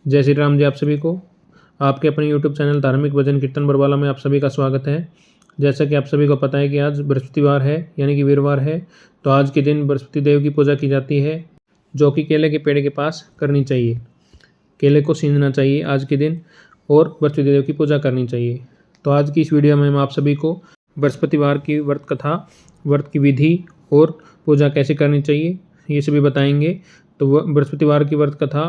जय श्री राम जी। आप सभी को आपके अपने YouTube चैनल धार्मिक भजन कीर्तन बरवाला में आप सभी का स्वागत है। जैसा कि आप सभी को पता है कि आज बृहस्पतिवार है, यानी कि वीरवार है। तो आज के दिन बृहस्पति देव की पूजा की जाती है, जो कि केले के पेड़ के पास करनी चाहिए। केले को सींचना चाहिए आज के दिन और बृहस्पति देव की पूजा करनी चाहिए। तो आज की इस वीडियो में हम आप सभी को बृहस्पतिवार की व्रत कथा, व्रत की विधि और पूजा कैसे करनी चाहिए, ये सभी बताएंगे। तो बृहस्पतिवार की व्रत कथा,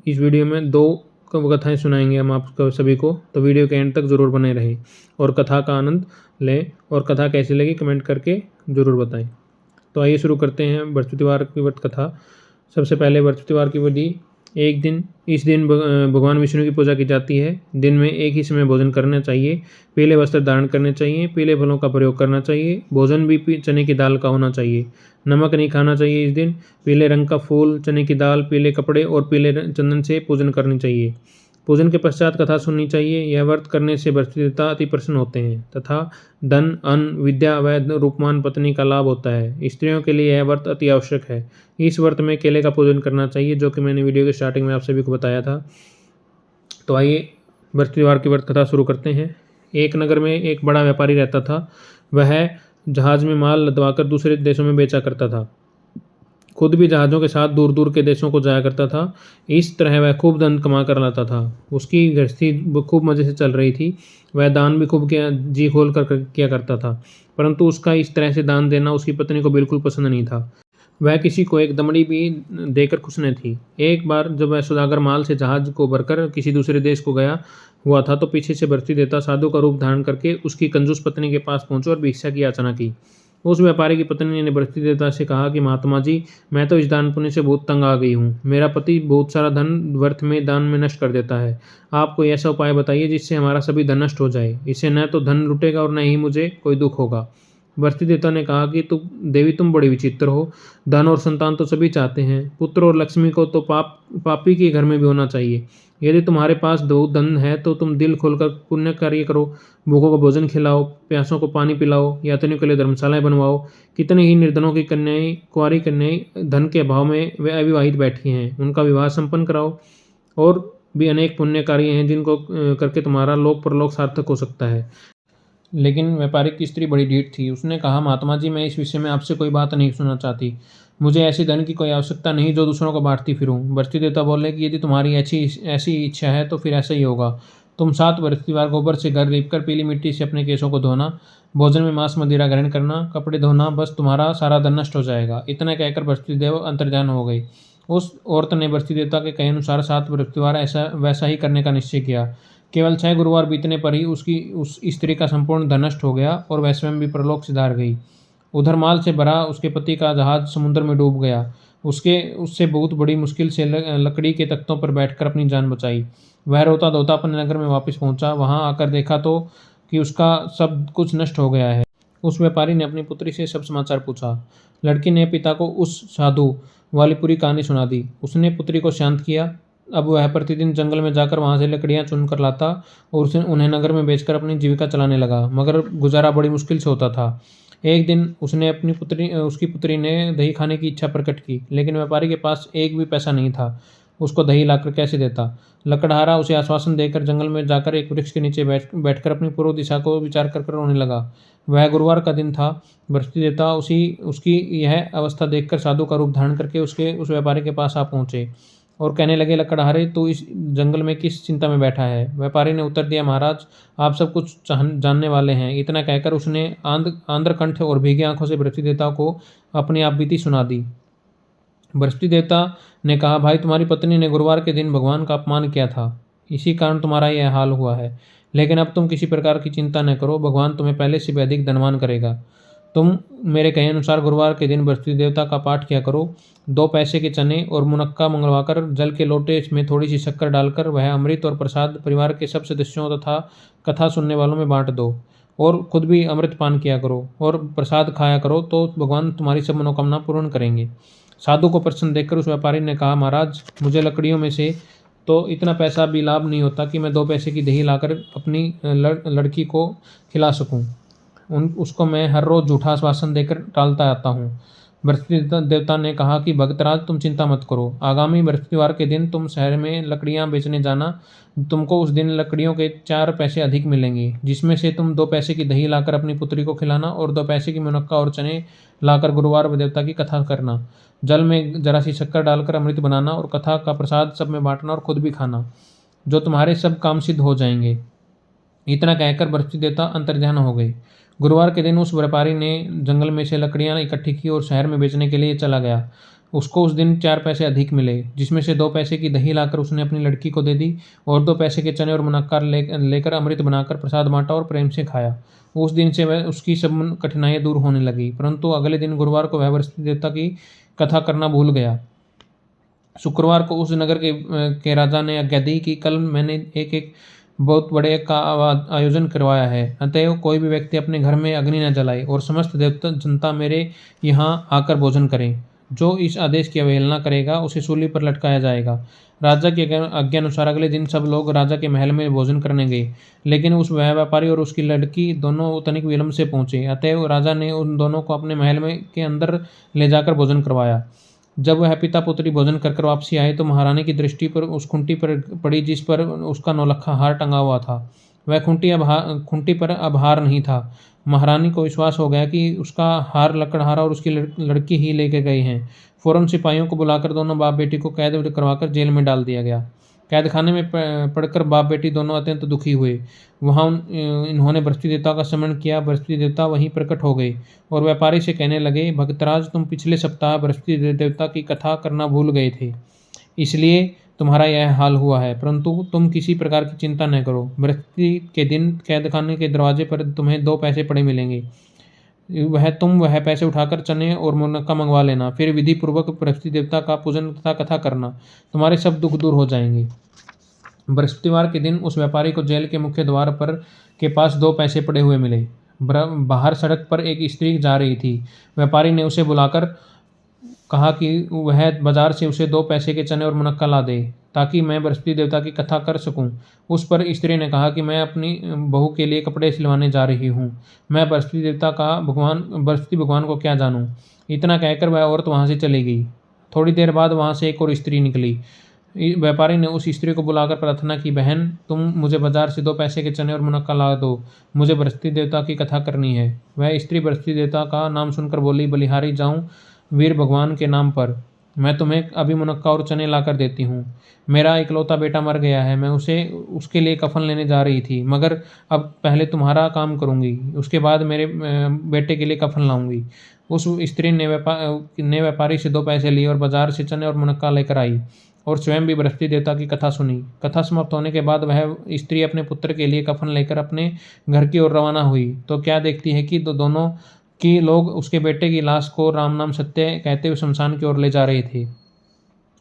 इस वीडियो में 2 कथाएं सुनाएंगे हम आप सभी को। तो वीडियो के एंड तक ज़रूर बने रहें और कथा का आनंद लें। और कथा कैसी लगी कमेंट करके ज़रूर बताएं। तो आइए शुरू करते हैं बृहस्पतिवार की व्रत कथा। सबसे पहले बृहस्पतिवार की विधि। इस दिन भगवान विष्णु की पूजा की जाती है। दिन में एक ही समय भोजन करना चाहिए। पीले वस्त्र धारण करने चाहिए। पीले फलों का प्रयोग करना चाहिए। भोजन भी चने की दाल का होना चाहिए। नमक नहीं खाना चाहिए इस दिन। पीले रंग का फूल, चने की दाल, पीले कपड़े और पीले चंदन से पूजन करनी चाहिए। पूजन के पश्चात कथा सुननी चाहिए। यह व्रत करने से बृहस्पति देवता अति प्रसन्न होते हैं तथा धन, अन्न, विद्या व रूपमान पत्नी का लाभ होता है। स्त्रियों के लिए यह व्रत अति आवश्यक है। इस व्रत में केले का पूजन करना चाहिए, जो कि मैंने वीडियो के स्टार्टिंग में आप सभी को बताया था। तो आइए बृहस्पतिवार की व्रत कथा शुरू करते हैं। एक नगर में एक बड़ा व्यापारी रहता था। वह जहाज में माल लदवाकर दूसरे देशों में बेचा करता था। खुद भी जहाज़ों के साथ दूर दूर के देशों को जाया करता था। इस तरह वह खूब धन कमा कर लाता था। उसकी गृहस्थी खूब मज़े से चल रही थी। वह दान भी खूब जी खोल कर किया करता था, परंतु उसका इस तरह से दान देना उसकी पत्नी को बिल्कुल पसंद नहीं था। वह किसी को एक दमड़ी भी देकर खुश न थी। एक बार जब वह सौदागर माल से जहाज को भरकर किसी दूसरे देश को गया हुआ था, तो पीछे से बृहस्पति देवता साधु का रूप धारण करके उसकी कंजूस पत्नी के पास पहुंचे और भिक्षा की याचना की। उस व्यापारी की पत्नी ने बृहस्पति देवता से कहा कि महात्मा जी, मैं तो इस दान पुण्य से बहुत तंग आ गई हूँ। मेरा पति बहुत सारा धन व्यर्थ में दान में नष्ट कर देता है। आप कोई ऐसा उपाय बताइए जिससे हमारा सभी धन नष्ट हो जाए। इससे न तो धन लुटेगा और न ही मुझे कोई दुख होगा। बृहस्पति देवता ने कहा कि तुम बड़ी विचित्र हो। धन और संतान तो सभी चाहते हैं। पुत्र और लक्ष्मी को तो पापी के घर में भी होना चाहिए। यदि तुम्हारे पास दो धन है तो तुम दिल खोलकर पुण्य कार्य करो। भूखों को भोजन खिलाओ, प्यासों को पानी पिलाओ, यात्रियों के लिए धर्मशालाएं बनवाओ। कितने ही निर्धनों की कन्याएं, कुंवारी कन्याएं धन के अभाव में वे अविवाहित बैठी हैं, उनका विवाह संपन्न कराओ। और भी अनेक पुण्य कार्य हैं जिनको करके तुम्हारा लोक परलोक सार्थक हो सकता है। लेकिन व्यापारी की स्त्री बड़ी ढीठ थी। उसने कहा, महात्मा जी, मैं इस विषय में आपसे कोई बात नहीं सुनना चाहती। मुझे ऐसे धन की कोई आवश्यकता नहीं जो दूसरों को बांटती फिरूं। बृहस्पति देवता बोले कि यदि तुम्हारी ऐसी इच्छा है तो फिर ऐसा ही होगा। तुम 7 बृहस्पतिवार गोबर से घर लीपकर पीली मिट्टी से अपने केशों को धोना, भोजन में मांस मदिरा ग्रहण करना, कपड़े धोना, बस तुम्हारा सारा धन नष्ट हो जाएगा। इतना कहकर बृहस्पति देव अंतर्ध्यान हो गई। उस औरत ने बृहस्पति देवता के कहे अनुसार 7 बृहस्पतिवार ऐसा वैसा ही करने का निश्चय किया। केवल 6 गुरुवार बीतने पर ही उस स्त्री का संपूर्ण धन नष्ट हो गया और वह स्वयं भी परलोक सिधार गई। उधर माल से भरा उसके पति का जहाज समुद्र में डूब गया। उससे बहुत बड़ी मुश्किल से लकड़ी के तख्तों पर बैठकर अपनी जान बचाई। वह रोता धोता अपने नगर में वापस पहुंचा। वहां आकर देखा तो कि उसका सब कुछ नष्ट हो गया है। उस व्यापारी ने अपनी पुत्री से सब समाचार पूछा। लड़की ने पिता को उस साधु वाली पूरी कहानी सुना दी। उसने पुत्री को शांत किया। अब वह प्रतिदिन जंगल में जाकर वहां से लकड़ियां चुनकर लाता और उन्हें नगर में बेचकर अपनी जीविका चलाने लगा, मगर गुजारा बड़ी मुश्किल से होता था। एक दिन उसकी पुत्री ने दही खाने की इच्छा प्रकट की, लेकिन व्यापारी के पास एक भी पैसा नहीं था। उसको दही लाकर कैसे देता। लकड़हारा उसे आश्वासन देकर जंगल में जाकर एक वृक्ष के नीचे बैठकर अपनी पूर्व दिशा को विचार कर रोने लगा। वह गुरुवार का दिन था। बृहस्पति देवता उसकी यह अवस्था देखकर साधु का रूप धारण करके उस व्यापारी के पास आ पहुंचे और कहने लगे, लकड़हारे, तू इस जंगल में किस चिंता में बैठा है। व्यापारी ने उत्तर दिया, महाराज, आप सब कुछ जानने वाले हैं। इतना कहकर उसने आंध्रकंठ और भीगी आंखों से बृहस्पति देवता को अपनी आप बीती सुना दी। बृहस्पति देवता ने कहा, भाई, तुम्हारी पत्नी ने गुरुवार के दिन भगवान का अपमान किया था, इसी कारण तुम्हारा यह हाल हुआ है। लेकिन अब तुम किसी प्रकार की चिंता न करो, भगवान तुम्हें पहले से भी अधिक धनवान करेगा। तुम मेरे कहे अनुसार गुरुवार के दिन बृहस्पति देवता का पाठ किया करो। 2 पैसे के चने और मुनक्का मंगवाकर जल के लोटे में थोड़ी सी शक्कर डालकर वह अमृत और प्रसाद परिवार के सब सदस्यों तथा कथा सुनने वालों में बांट दो और खुद भी अमृत पान किया करो और प्रसाद खाया करो, तो भगवान तुम्हारी सब मनोकामना पूर्ण करेंगे। साधु को प्रसन्न देखकर उस व्यापारी ने कहा, महाराज, मुझे लकड़ियों में से तो इतना पैसा भी लाभ नहीं होता कि मैं 2 पैसे की दही लाकर अपनी लड़की को खिला सकूं। उसको मैं हर रोज़ झूठा आश्वासन देकर टालता आता हूँ। बृहस्पति देवता ने कहा कि भक्तराज तुम चिंता मत करो, आगामी बृहस्पतिवार के दिन तुम शहर में लकड़ियां बेचने जाना। तुमको उस दिन लकड़ियों के 4 पैसे अधिक मिलेंगे, जिसमें से तुम 2 पैसे की दही लाकर अपनी पुत्री को खिलाना और 2 पैसे की मुनक्का और चने लाकर गुरुवार देवता की कथा करना। जल में जरा सी शक्कर डालकर अमृत बनाना और कथा का प्रसाद सब में बांटना और खुद भी खाना, जो तुम्हारे सब काम सिद्ध हो जाएंगे। इतना कहकर बृहस्पति देवता अंतर्ध्यान हो गए। गुरुवार के दिन उस व्यापारी ने जंगल में से लकड़ियां इकट्ठी की और शहर में बेचने के लिए चला गया। उसको उस दिन 4 पैसे अधिक मिले, जिसमें से 2 पैसे की दही लाकर उसने अपनी लड़की को दे दी और 2 पैसे के चने और मुनक्का लेकर अमृत बनाकर प्रसाद बांटा और प्रेम से खाया। उस दिन से वह उसकी सब कठिनाइयां दूर होने लगी। परंतु अगले दिन गुरुवार को वह बृहस्पति देवता की कथा करना भूल गया। शुक्रवार को उस नगर के राजा ने आज्ञा दी कि कल मैंने एक बहुत बड़े का आयोजन करवाया है, अतएव कोई भी व्यक्ति अपने घर में अग्नि न जलाए और समस्त देवता जनता मेरे यहाँ आकर भोजन करें। जो इस आदेश की अवहेलना करेगा उसे सूली पर लटकाया जाएगा। राजा की आज्ञा अनुसार अगले दिन सब लोग राजा के महल में भोजन करने गए, लेकिन उस व्यापारी और उसकी लड़की दोनों तनिक विलंब से पहुंचे। अतएव राजा ने उन दोनों को अपने महल में के अंदर ले जाकर भोजन करवाया। जब वह पिता पुत्री भोजन कर वापसी आए तो महारानी की दृष्टि पर उस खुंटी पर पड़ी जिस पर उसका नौलखा हार टंगा हुआ था। वह खुंटी पर अब हार नहीं था। महारानी को विश्वास हो गया कि उसका हार लकड़हारा और उसकी लड़की ही लेके गए हैं। फौरन सिपाहियों को बुलाकर दोनों बाप बेटी को कैद करवाकर जेल में डाल दिया गया। कैदखाने में पड़कर बाप बेटी दोनों अत्यंत दुखी हुए। वहाँ इन्होंने बृहस्पति देवता का स्मरण किया। बृहस्पति देवता वहीं प्रकट हो गए और व्यापारी से कहने लगे, भक्तराज तुम पिछले सप्ताह बृहस्पति देवता की कथा करना भूल गए थे, इसलिए तुम्हारा यह हाल हुआ है। परंतु तुम किसी प्रकार की चिंता न करो। बृहस्पति के दिन कैदखाने के दरवाजे पर तुम्हें 2 पैसे पड़े मिलेंगे। वह पैसे उठाकर चने और मुनक्का मंगवा लेना। फिर विधि पूर्वक बृहस्पति देवता का पूजन तथा कथा करना, तुम्हारे सब दुख दूर हो जाएंगे। बृहस्पतिवार के दिन उस व्यापारी को जेल के मुख्य द्वार पर के पास 2 पैसे पड़े हुए मिले। बाहर सड़क पर एक स्त्री जा रही थी। व्यापारी ने उसे बुलाकर कहा कि वह बाजार से उसे 2 पैसे के चने और मुनक्का ला दे, ताकि मैं बृहस्पति देवता की कथा कर सकूं। उस पर स्त्री ने कहा कि मैं अपनी बहू के लिए कपड़े सिलवाने जा रही हूँ, मैं बृहस्पति भगवान को क्या जानूं। इतना कहकर वह औरत वहाँ से चली गई। थोड़ी देर बाद वहाँ से एक और स्त्री निकली। व्यापारी ने उस स्त्री को बुलाकर प्रार्थना की, बहन तुम मुझे बाजार से 2 पैसे के चने और मुनक्का ला दो, मुझे बृहस्पति देवता की कथा करनी है। वह स्त्री बृहस्पति देवता का नाम सुनकर बोली, बलिहारी जाऊँ वीर भगवान के नाम पर, मैं तुम्हें अभी मुनक्का और चने लाकर देती हूँ। मेरा इकलौता बेटा मर गया है, मैं उसके लिए कफन लेने जा रही थी, मगर अब पहले तुम्हारा काम करूँगी, उसके बाद मेरे बेटे के लिए कफन लाऊंगी। उस स्त्री ने व्यापारी से 2 पैसे लिए और बाजार से चने और मुनक्का लेकर आई और स्वयं भी बृहस्पति देवता की कथा सुनी। कथा समाप्त होने के बाद वह स्त्री अपने पुत्र के लिए कफन लेकर अपने घर की ओर रवाना हुई तो क्या देखती है कि दोनों कि लोग उसके बेटे की लाश को राम नाम सत्य कहते हुए शमशान की ओर ले जा रहे थे।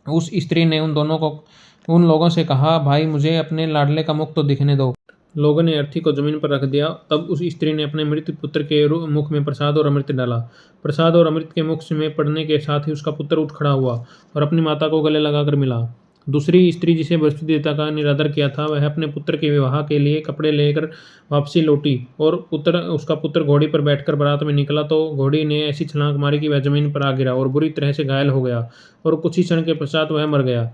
उस स्त्री ने उन लोगों से कहा, भाई मुझे अपने लाडले का मुख तो दिखने दो। लोगों ने अर्थी को जमीन पर रख दिया। तब उस स्त्री ने अपने मृत पुत्र के मुख में प्रसाद और अमृत डाला। प्रसाद और अमृत के मुख में पड़ने के साथ ही उसका पुत्र उठ खड़ा हुआ और अपनी माता को गले लगाकर मिला। दूसरी स्त्री जिसे बृहस्पति देवता का निरादर किया था, वह अपने पुत्र के विवाह के लिए कपड़े लेकर वापसी लौटी और उसका पुत्र घोड़ी पर बैठकर बारात में निकला तो घोड़ी ने ऐसी छलांग मारी कि वह जमीन पर आ गिरा और बुरी तरह से घायल हो गया और कुछ ही क्षण के पश्चात वह मर गया।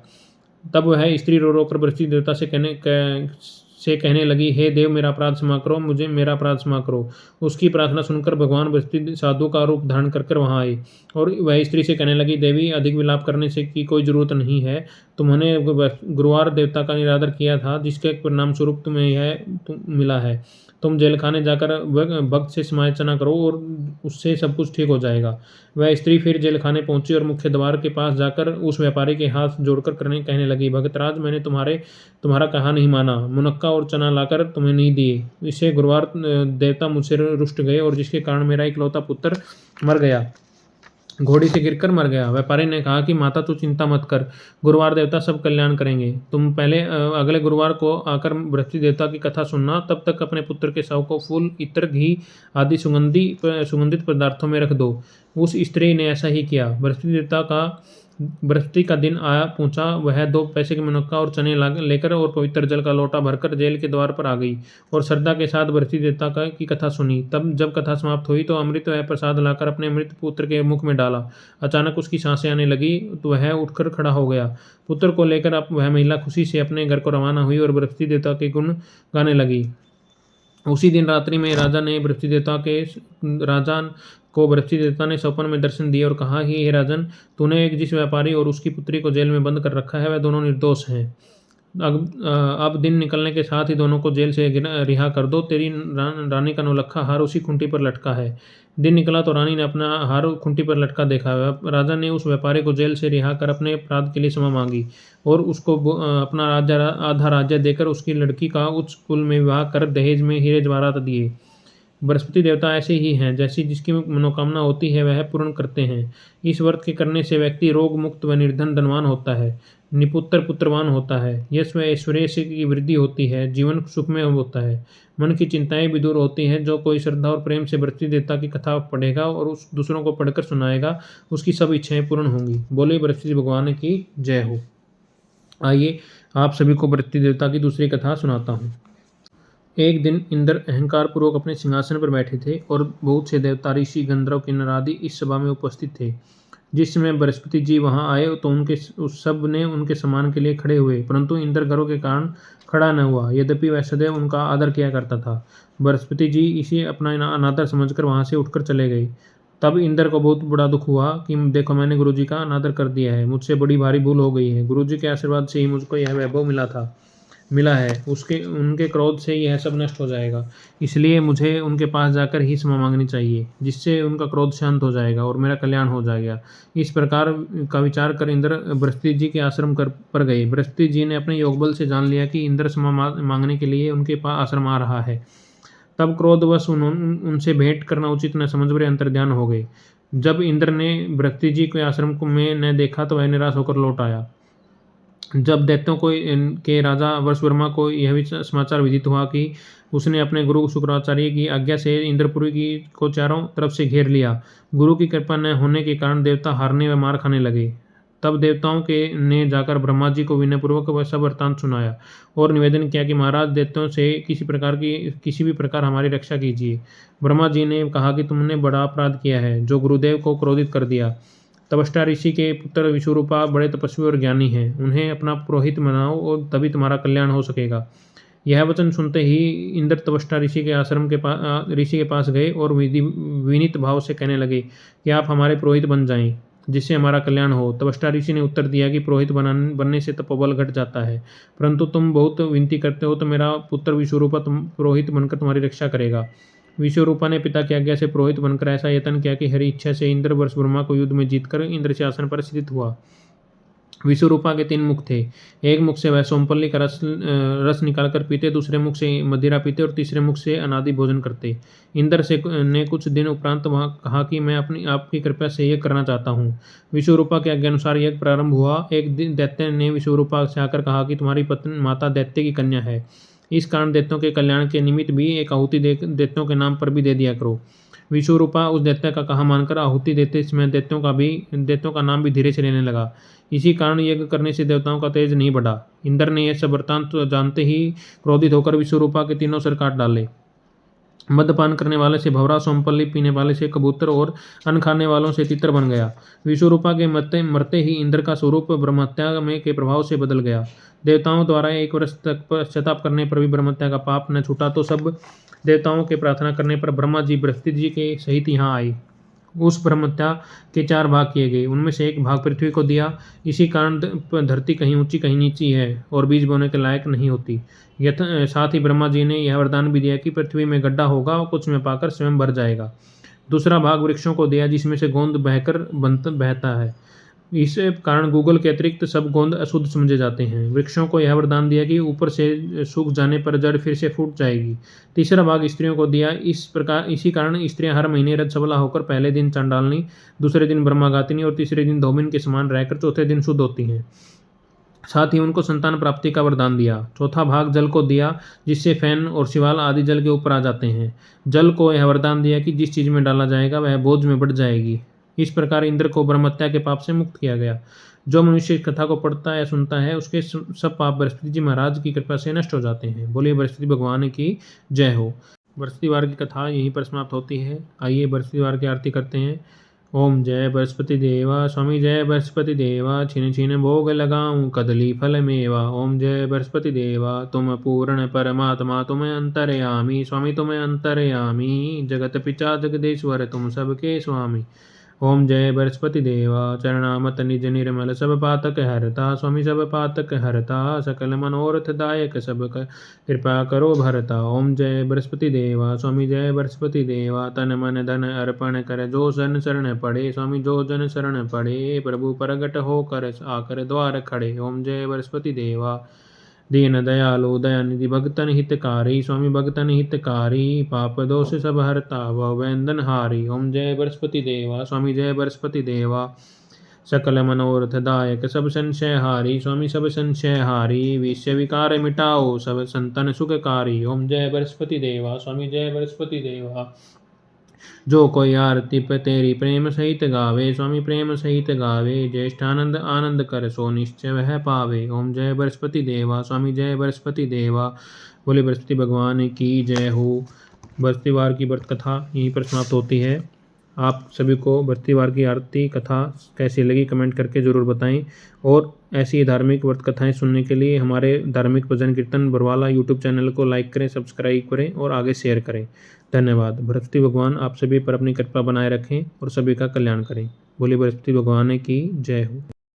तब वह स्त्री रो रो कर बृहस्पति देवता से कहने लगी, हे देव मेरा अपराध क्षमा करो, मुझे मेरा अपराध क्षमा करो। उसकी प्रार्थना सुनकर भगवान बृहस्पति साधु का रूप धारण कर वहाँ आए और वह स्त्री से कहने लगी, देवी अधिक विलाप करने से की कोई जरूरत नहीं है। तुमने गुरुवार देवता का निरादर किया था, जिसके परिणाम स्वरूप तुम्हें यह मिला है। तुम जेलखाने जाकर भक्त से समालोचना करो और उससे सब कुछ ठीक हो जाएगा। वह स्त्री फिर जेलखाने पहुंची और मुख्य द्वार के पास जाकर उस व्यापारी के हाथ जोड़कर कहने लगी, भक्तराज मैंने तुम्हारा कहा नहीं माना, मुनक्का और चना लाकर तुम्हें नहीं दिए। इससे गुरुवार देवता मुझसे रुष्ट गए और जिसके कारण मेरा इकलौता पुत्र मर गया, घोड़ी से गिरकर मर गया। व्यापारी ने कहा कि माता तू चिंता मत कर, गुरुवार देवता सब कल्याण करेंगे। तुम पहले अगले गुरुवार को आकर बृहस्पति देवता की कथा सुनना। तब तक अपने पुत्र के शव को फूल, इत्र, घी आदि सुगंधित पदार्थों में रख दो। उस स्त्री ने ऐसा ही किया। बृहस्पति देवता का बृहस्पति का दिन आया पहुंचा। वह 2 पैसे की मुनक्का और चने लेकर और पवित्र जल का लोटा भरकर जेल के द्वार पर आ गई और श्रद्धा के साथ बृहस्पति देवता की कथा सुनी। तब जब कथा समाप्त हुई तो अमृत व प्रसाद लाकर अपने मृत पुत्र के मुख में डाला। अचानक उसकी सांसें आने लगी तो वह उठकर खड़ा हो गया। पुत्र को लेकर अब वह महिला खुशी से अपने घर को रवाना हुई और बृहस्पति देवता के गुण गाने लगी। उसी दिन रात्रि में राजा को बृहस्पति देवता ने स्वप्न में दर्शन दिए और कहा कि हे राजन, तूने जिस व्यापारी और उसकी पुत्री को जेल में बंद कर रखा है वह दोनों निर्दोष हैं। अब दिन निकलने के साथ ही दोनों को जेल से रिहा कर दो। तेरी रानी का नौलखा हार उसी खूंटी पर लटका है। दिन निकला तो रानी ने अपना हार खूंटी पर लटका देखा। राजा ने उस व्यापारी को जेल से रिहा कर अपने अपराध के लिए क्षमा मांगी और उसको अपना आधा राज्य देकर उसकी लड़की का उच्च कुल में विवाह कर दहेज में हीरे जवाहरात दिए। बृहस्पति देवता ऐसे ही हैं, जैसी जिसकी मनोकामना होती है वह पूर्ण करते हैं। इस व्रत के करने से व्यक्ति रोग मुक्त व निर्धन धनवान होता है, निपुत्र पुत्रवान होता है, यश व ऐश्वर्य की वृद्धि होती है, जीवन सुखमय होता है, मन की चिंताएं भी दूर होती हैं। जो कोई श्रद्धा और प्रेम से बृहस्पति देवता की कथा पढ़ेगा और उस दूसरों को पढ़कर सुनाएगा, उसकी सब इच्छाएं पूर्ण होंगी। बोले बृहस्पति भगवान की जय हो। आइए आप सभी को बृहस्पति देवता की दूसरी कथा सुनाता हूँ। एक दिन इंद्र अहंकार पूर्वक अपने सिंहासन पर बैठे थे और बहुत से देवता, ऋषि, गंधर्व, किन्नर आदि इस सभा में उपस्थित थे। जिस समय बृहस्पति जी वहां आए तो उस सब ने उनके सम्मान के लिए खड़े हुए, परंतु इंद्र गर्व के कारण खड़ा न हुआ, यद्यपि वह सदैव उनका आदर किया करता था। बृहस्पति जी इसे अपना अनादर समझकर वहां से उठकर चले गए। तब इंद्र को बहुत बड़ा दुख हुआ कि देखो, मैंने गुरुजी का अनादर कर दिया है, मुझसे बड़ी भारी भूल हो गई है। गुरुजी के आशीर्वाद से ही मुझको यह वैभव मिला है, उनके क्रोध से यह सब नष्ट हो जाएगा। इसलिए मुझे उनके पास जाकर ही क्षमा मांगनी चाहिए, जिससे उनका क्रोध शांत हो जाएगा और मेरा कल्याण हो जाएगा। इस प्रकार का विचार कर इंद्र बृहस्पति जी के आश्रम पर गए। बृहस्पति जी ने अपने योग बल से जान लिया कि इंद्र क्षमा मांगने के लिए उनके पास आश्रम आ रहा है। तब क्रोधवश उनसे भेंट करना उचित न समझ वे अंतर्ध्यान हो गए। जब इंद्र ने बृहस्पति जी के आश्रम में न देखा तो वह निराश होकर लौट आया। जब दैत्यों को के राजा वर्षवर्मा को यह भी समाचार विदित हुआ कि उसने अपने गुरु शुक्राचार्य की आज्ञा से इंद्रपुरी को चारों तरफ से घेर लिया, गुरु की कृपा न होने के कारण देवता हारने व मार खाने लगे। तब देवताओं के ने जाकर ब्रह्मा जी को विनयपूर्वक वह सब वृत्तांत सुनाया और निवेदन किया कि महाराज, दैत्यों से किसी भी प्रकार हमारी रक्षा कीजिए। ब्रह्मा जी ने कहा कि तुमने बड़ा अपराध किया है, जो गुरुदेव को क्रोधित कर दिया। तपस्या ऋषि के पुत्र विश्वरूपा बड़े तपस्वी और ज्ञानी हैं, उन्हें अपना पुरोहित बनाओ और तभी तुम्हारा कल्याण हो सकेगा। यह वचन सुनते ही इंद्र तपस्या ऋषि के पास गए और विनीत भाव से कहने लगे कि आप हमारे पुरोहित बन जाएं, जिससे हमारा कल्याण हो। तपस्या ऋषि ने उत्तर दिया कि पुरोहित बनने से तपोबल घट जाता है, परंतु तुम बहुत विनती करते हो तो मेरा पुत्र विश्वरूपा पुरोहित बनकर तुम्हारी रक्षा करेगा। विश्वरूपा ने पिता की आज्ञा से पुरोहित बनकर ऐसा यत्न किया कि हरि इच्छा से इंद्र वर्षवर्मा को युद्ध में जीतकर इंद्र सिंहासन पर स्थित हुआ। विश्वरूपा के 3 मुख थे। एक मुख से वह सोमपल्ली का रस निकालकर पीते, दूसरे मुख से मदिरा पीते और तीसरे मुख से अनादि भोजन करते। इंद्र ने कुछ दिन उपरांत वहां कहा कि मैं आपकी कृपा से यज्ञ करना चाहता हूँ। विश्वरूपा के आज्ञानुसार यज्ञ प्रारंभ हुआ। एक दिन दैत्य ने विश्वरूपा से आकर कहा कि तुम्हारी पत्नी माता दैत्य की कन्या है, इस कारण दैत्यों के कल्याण के निमित्त भी एक आहुति दैत्यों के नाम पर भी दे दिया करो। विश्वरूपा उस दैत्य का कहा मानकर आहुति देते समय दैत्यों का नाम भी धीरे से लेने लगा। इसी कारण यज्ञ करने से देवताओं का तेज नहीं बढ़ा। इंद्र ने यह सब वृत्तांत जानते ही क्रोधित होकर विश्वरूपा के 3 सिर काट डाले। मद्यपान करने वाले से भंवरा, सोमपल्ली पीने वाले से कबूतर और अन्न खाने वालों से तितर बन गया। विश्वरूपा के मरते ही इंद्र का स्वरूप ब्रह्महत्या के प्रभाव से बदल गया। देवताओं द्वारा 1 वर्ष तक पश्चाताप करने पर भी ब्रह्महत्या का पाप न छूटा तो सब देवताओं के प्रार्थना करने पर ब्रह्मा जी बृहस्पति जी के सहित यहाँ आए। उस ब्रह्महत्या के 4 भाग किए गए, उनमें से 1 भाग पृथ्वी को दिया। इसी कारण धरती कहीं ऊंची कहीं नीची है और बीज बोने के लायक नहीं होती। साथ ही ब्रह्मा जी ने यह वरदान भी दिया कि पृथ्वी में गड्ढा होगा और कुछ में पाकर स्वयं भर जाएगा। दूसरा भाग वृक्षों को दिया, जिसमें से गोंद बहता है। इस कारण गूगल के अतिरिक्त सब गोंद अशुद्ध समझे जाते हैं। वृक्षों को यह वरदान दिया कि ऊपर से सूख जाने पर जड़ फिर से फूट जाएगी। तीसरा भाग स्त्रियों को दिया। इसी कारण स्त्रियां हर महीने रजस्वला होकर पहले दिन चांडालनी, दूसरे दिन ब्रह्मागातिनी और तीसरे दिन धौमिन के समान रहकर चौथे दिन शुद्ध होती हैं। साथ ही उनको संतान प्राप्ति का वरदान दिया। चौथा भाग जल को दिया, जिससे फैन और शिवाल आदि जल के ऊपर आ जाते हैं। जल को यह वरदान दिया कि जिस चीज में डाला जाएगा वह बोझ में बढ़ जाएगी। इस प्रकार इंद्र को ब्रह्महत्या के पाप से मुक्त किया गया। जो मनुष्य इस कथा को पढ़ता या सुनता है उसके सब पाप बृहस्पति जी महाराज की कृपा से नष्ट हो जाते हैं। बोलिए बृहस्पति भगवान की जय हो। बृहस्पतिवार की कथा यहीं पर समाप्त होती है। आइए बृहस्पतिवार की आरती करते हैं। ओम जय बृहस्पति देवा स्वामी जय बृहस्पति देवा, छिन छिन भोग लगाऊं कदली फल मेवा। ओम जय बृहस्पति देवा तुम पूर्ण परमात्मा तुम अंतर्यामी, स्वामी तुम अंतर्यामी, जगत पिता जगदीश्वर तुम सबके स्वामी। ओम जय बृहस्पति देवा चरणामत निज निर्मल सब पातक हरता, स्वामी सब पातक हरता, सकल मनोरथ दायक सब कृपा करो भरता। ओम जय बृहस्पति देवा स्वामी जय बृहस्पति देवा, तन मन धन अर्पण कर जो जन शरण पड़े, स्वामी जो जन शरण पड़े, प्रभु प्रगट होकर आकर द्वार खड़े। ओम जय बृहस्पति देवा दीन दयालु दयानिधि भगतन हितकारी, स्वामी भगतन हितकारी, पाप दोष सब हरता व वैंदन हारी। ओम जय बृहस्पति देवा स्वामी जय बृहस्पति देवा, सकल मनोरथ दायक सब संशय हारी, स्वामी सब संशय हारी, विषय विकार मिटाओ सब संतन सुखकारी। ओम जय बृहस्पति देवा स्वामी जय बृहस्पति देवा, जो कोई आरती पे तेरी प्रेम सहित गावे, स्वामी प्रेम सहित गावे, ज्येष्ठानंद आनंद कर सो निश्चय वह पावे। ओम जय बृहस्पति देवा स्वामी जय बृहस्पति देवा, बोले बृहस्पति भगवान की जय हो। बृहस्पतिवार की व्रत कथा यहीं पर समाप्त होती है। आप सभी को बृहस्पतिवार की आरती कथा कैसी लगी कमेंट करके ज़रूर बताएं, और ऐसी धार्मिक व्रत कथाएं सुनने के लिए हमारे धार्मिक भजन कीर्तन बरवाला यूट्यूब चैनल को लाइक करें, सब्सक्राइब करें और आगे शेयर करें। धन्यवाद। बृहस्पति भगवान आप सभी पर अपनी कृपा बनाए रखें और सभी का कल्याण करें। बोलिए बृहस्पति भगवान की जय हो।